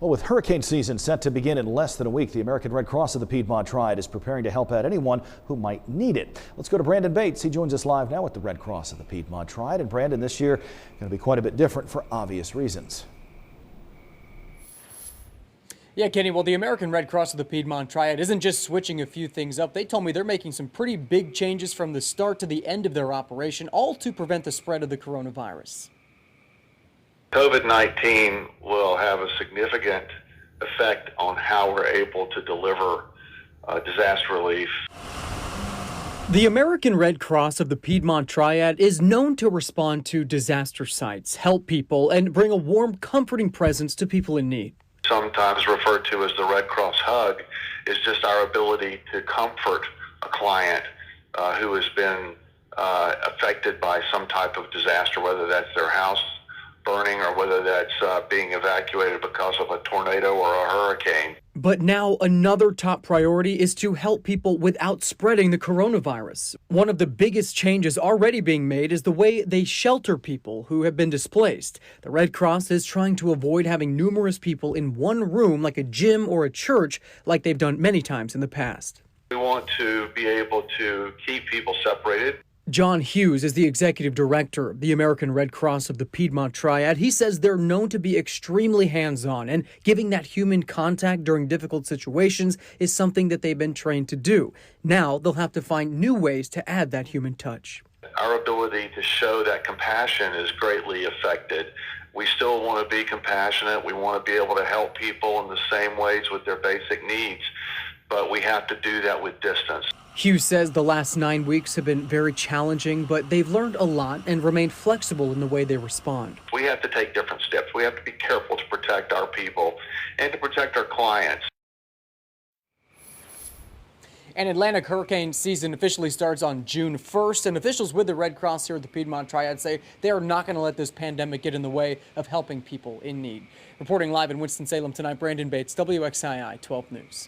Well, with hurricane season set to begin in less than a week, the American Red Cross of the Piedmont Triad is preparing to help out anyone who might need it. Let's go to Brandon Bates. He joins us live now with the Red Cross of the Piedmont Triad. And Brandon, this year going to be quite a bit different for obvious reasons. Yeah, Kenny, well, the American Red Cross of the Piedmont Triad isn't just switching a few things up. They told me they're making some pretty big changes from the start to the end of their operation, all to prevent the spread of the coronavirus. COVID-19 will have a significant effect on how we're able to deliver disaster relief. The American Red Cross of the Piedmont Triad is known to respond to disaster sites, help people, and bring a warm, comforting presence to people in need. Sometimes referred to as the Red Cross hug is just our ability to comfort a client who has been affected by some type of disaster, whether that's their house burning or whether that's being evacuated because of a tornado or a hurricane. But now another top priority is to help people without spreading the coronavirus. One of the biggest changes already being made is the way they shelter people who have been displaced. The Red Cross is trying to avoid having numerous people in one room like a gym or a church like they've done many times in the past. We want to be able to keep people separated. John Hughes is the executive director of the American Red Cross of the Piedmont Triad. He says they're known to be extremely hands-on, and giving that human contact during difficult situations is something that they've been trained to do. Now they'll have to find new ways to add that human touch. Our ability to show that compassion is greatly affected. We still want to be compassionate. We want to be able to help people in the same ways with their basic needs, but we have to do that with distance. Hughes says the last 9 weeks have been very challenging, but they've learned a lot and remained flexible in the way they respond. We have to take different steps. We have to be careful to protect our people and to protect our clients. And Atlantic hurricane season officially starts on June 1st, and officials with the Red Cross here at the Piedmont Triad say they are not going to let this pandemic get in the way of helping people in need. Reporting live in Winston-Salem tonight, Brandon Bates, WXII 12 News.